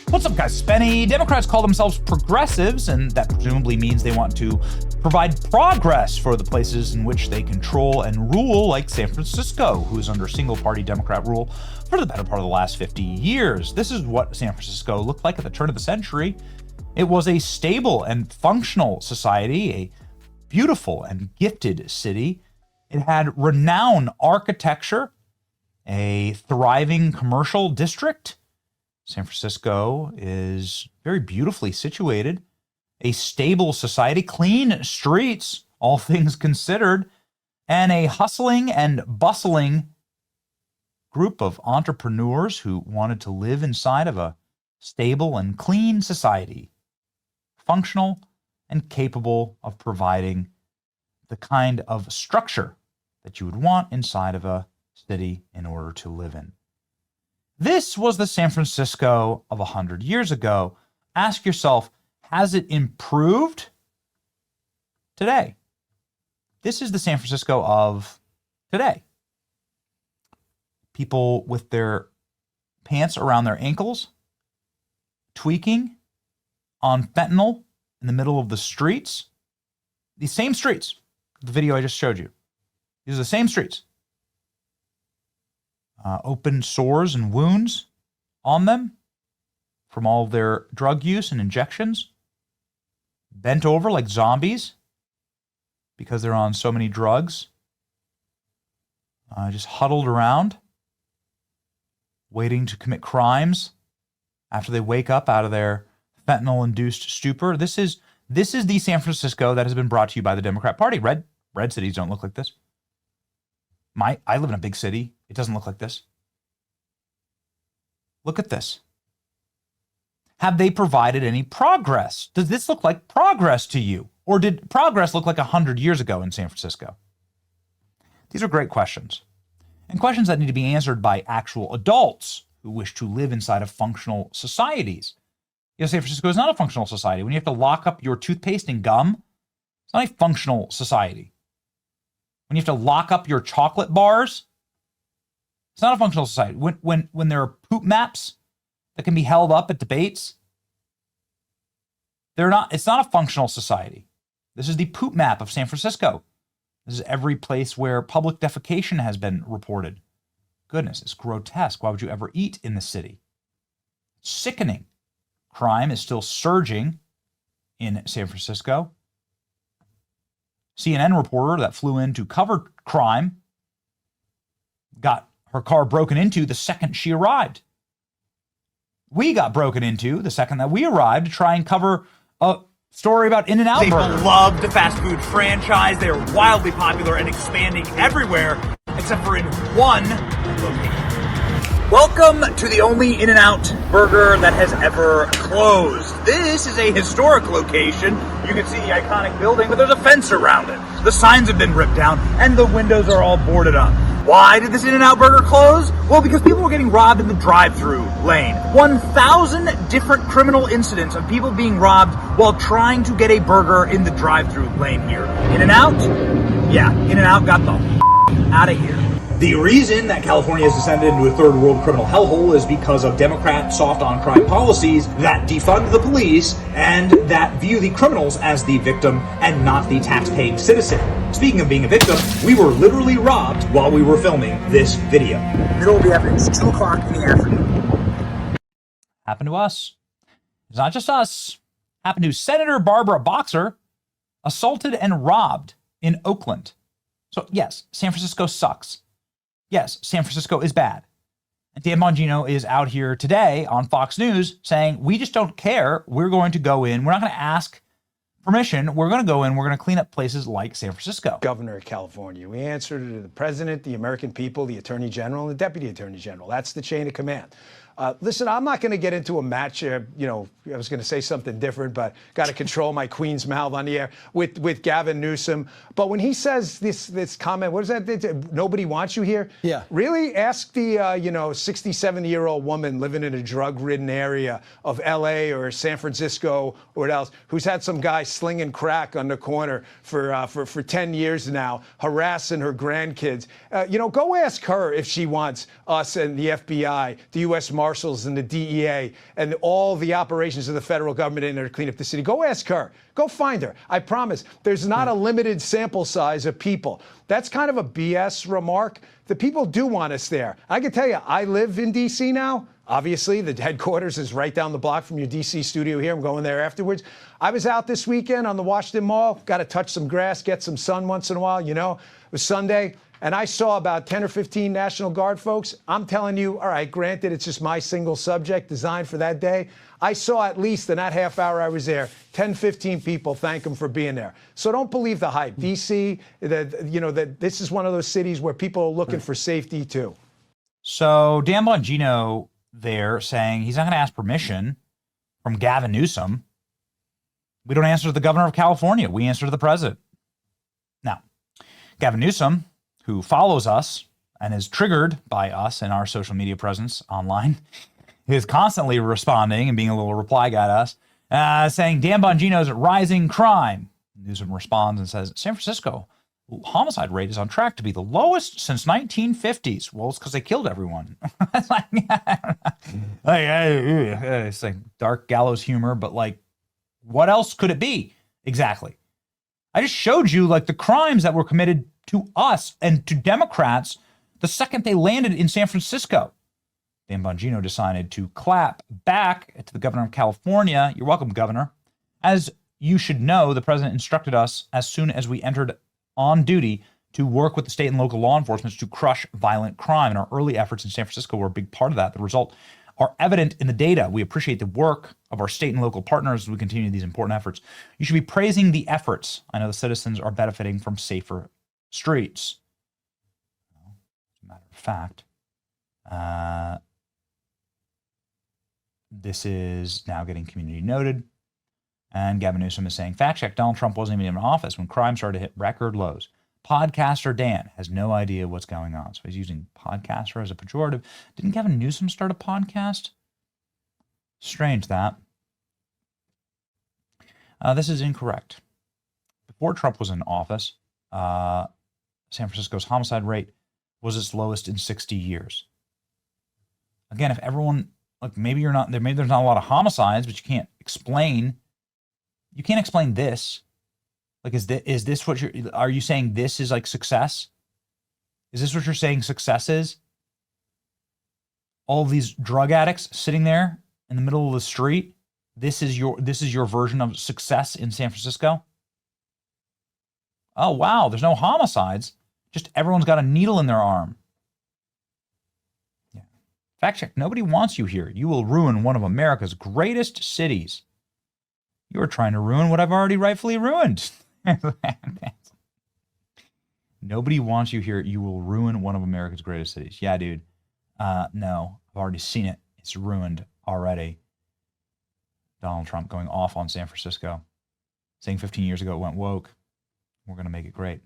What's up, guys? Spenny. Democrats call themselves progressives, and that presumably means they want to provide progress for the places in which they control and rule, like San Francisco, who is under single-party Democrat rule for the better part of the last 50 years. This is what San Francisco looked like at the turn of the century. It was a stable and functional society, a beautiful and gifted city. It had renowned architecture, a thriving commercial district. San Francisco is very beautifully situated, a stable society, clean streets, all things considered, and a hustling and bustling group of entrepreneurs who wanted to live inside of a stable and clean society, functional and capable of providing the kind of structure that you would want inside of a city in order to live in. This was the San Francisco of 100 years ago. Ask yourself, has it improved today? This is the San Francisco of today. People with their pants around their ankles, tweaking on fentanyl in the middle of the streets. These same streets, the video I just showed you. These are the same streets. Open sores and wounds on them from all of their drug use and injections. Bent over like zombies because they're on so many drugs. Just huddled around, waiting to commit crimes after they wake up out of their fentanyl-induced stupor. This is the San Francisco that has been brought to you by the Democrat Party. Red cities don't look like this. I live in a big city. It doesn't look like this. Look at this. Have they provided any progress? Does this look like progress to you? Or did progress look like 100 years ago in San Francisco? These are great questions. And questions that need to be answered by actual adults who wish to live inside of functional societies. You know, San Francisco is not a functional society. When you have to lock up your toothpaste and gum, it's not a functional society. When you have to lock up your chocolate bars, it's not a functional society. When there are poop maps that can be held up at debates, it's not a functional society. This is the poop map of San Francisco. This is every place where public defecation has been reported. Goodness, it's grotesque. Why would you ever eat in the city? It's sickening. Crime is still surging in San Francisco. CNN reporter that flew in to cover crime got her car broken into the second she arrived. We got broken into the second that we arrived to try and cover a story about In-N-Out Burger. They love the fast food franchise. They are wildly popular and expanding everywhere, except for in one location. Welcome to the only In-N-Out Burger that has ever closed. This is a historic location. You can see the iconic building, but there's a fence around it. The signs have been ripped down, and the windows are all boarded up. Why did this In-N-Out Burger close? Well, because people were getting robbed in the drive-thru lane. 1,000 different criminal incidents of people being robbed while trying to get a burger in the drive-thru lane here. In-N-Out? Yeah, In-N-Out got the out of here. The reason that California has descended into a third world criminal hellhole is because of Democrat soft on crime policies that defund the police and that view the criminals as the victim and not the tax-paying citizen. Speaking of being a victim, we were literally robbed while we were filming this video. Middle of the afternoon, it's 2 o'clock in the afternoon. Happened to us. It's not just us. Happened to Senator Barbara Boxer, assaulted and robbed in Oakland. So yes, San Francisco sucks. Yes, San Francisco is bad. And Dan Bongino is out here today on Fox News saying, we just don't care. We're going to go in. We're not going to ask permission. We're going to go in. We're going to clean up places like San Francisco. Governor of California. We answer to the president, the American people, the attorney general, and the deputy attorney general. That's the chain of command. Listen, I'm not going to get into a match. I was going to say something different, but got to control my queen's mouth on the air with Gavin Newsom. But when he says this comment, what is that? Nobody wants you here. Yeah. Really? Ask the 60, 70-year-old woman living in a drug-ridden area of L.A. or San Francisco or what else, who's had some guy slinging crack on the corner for 10 years now, harassing her grandkids. Go ask her if she wants us and the FBI, the U.S. Marshals, marshals and the DEA and all the operations of the federal government in there to clean up the city. Go ask her. Go find her. I promise. There's not a limited sample size of people. That's kind of a BS remark. The people do want us there. I can tell you, I live in D.C. now. Obviously, the headquarters is right down the block from your D.C. studio here. I'm going there afterwards. I was out this weekend on the Washington Mall. Got to touch some grass, get some sun once in a while. You know, it was Sunday. And I saw about 10 or 15 National Guard folks. I'm telling you, all right, granted, it's just my single subject designed for that day. I saw at least in that half hour I was there, 10, 15 people thank them for being there. So don't believe the hype. D.C., this is one of those cities where people are looking for safety too. So Dan Bongino there saying he's not going to ask permission from Gavin Newsom. We don't answer to the governor of California. We answer to the president. Now, Gavin Newsom, who follows us and is triggered by us and our social media presence online, is constantly responding and being a little reply guy to us, saying Dan Bongino's rising crime. Newsom responds and says, San Francisco homicide rate is on track to be the lowest since 1950s. Well, it's because they killed everyone. It's like, it's like dark gallows humor, but like, what else could it be? Exactly. I just showed you like the crimes that were committed to us and to Democrats the second they landed in San Francisco. Dan Bongino decided to clap back to the governor of California. You're welcome, governor. As you should know, the president instructed us as soon as we entered on duty to work with the state and local law enforcement to crush violent crime. And our early efforts in San Francisco were a big part of that. The result are evident in the data. We appreciate the work of our state and local partners as we continue these important efforts. You should be praising the efforts. I know the citizens are benefiting from safer streets. Well, as a matter of fact, this is now getting community noted. And Gavin Newsom is saying, fact check, Donald Trump wasn't even in office when crime started to hit record lows. Podcaster Dan has no idea what's going on. So he's using podcaster as a pejorative. Didn't Gavin Newsom start a podcast? Strange that. This is incorrect. Before Trump was in office, San Francisco's homicide rate was its lowest in 60 years. Again, if everyone, like maybe you're not there, maybe there's not a lot of homicides, but you can't explain this. Like, is this what are you saying this is like success? Is this what you're saying success is? All of these drug addicts sitting there in the middle of the street. This is your version of success in San Francisco? Oh, wow. There's no homicides. Just everyone's got a needle in their arm. Yeah. Fact check. Nobody wants you here. You will ruin one of America's greatest cities. You're trying to ruin what I've already rightfully ruined. Nobody wants you here. You will ruin one of America's greatest cities. Yeah, dude. No, I've already seen it. It's ruined already. Donald Trump going off on San Francisco, saying 15 years ago it went woke. We're going to make it great.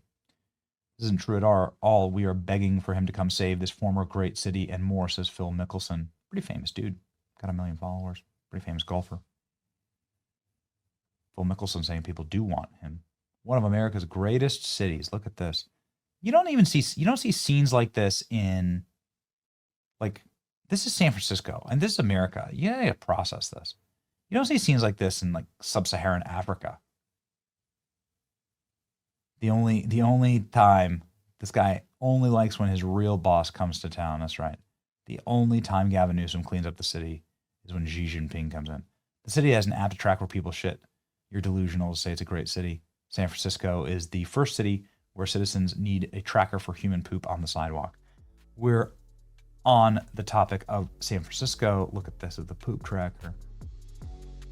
This isn't true at all. We are begging for him to come save this former great city and more, says Phil Mickelson. Pretty famous dude. Got 1 million followers. Pretty famous golfer. Phil Mickelson saying people do want him. One of America's greatest cities. Look at this. You don't see scenes like this in, like, this is San Francisco and this is America. You gotta process this. You don't see scenes like this in like sub-Saharan Africa. The only time this guy only likes when his real boss comes to town. That's right. The only time Gavin Newsom cleans up the city is when Xi Jinping comes in. The city has an app to track where people shit. You're delusional to say it's a great city. San Francisco is the first city where citizens need a tracker for human poop on the sidewalk. We're on the topic of San Francisco. Look at this, the poop tracker.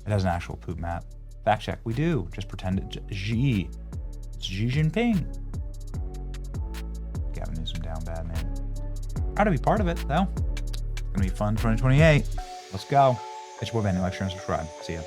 It has an actual poop map. Fact check, we do. Just pretend it's Xi Jinping. Gavin Newsom down bad, man. Proud to be part of it, though. It's gonna be fun 2028. Let's go. Hit your boy Van, like, share, and subscribe. See ya.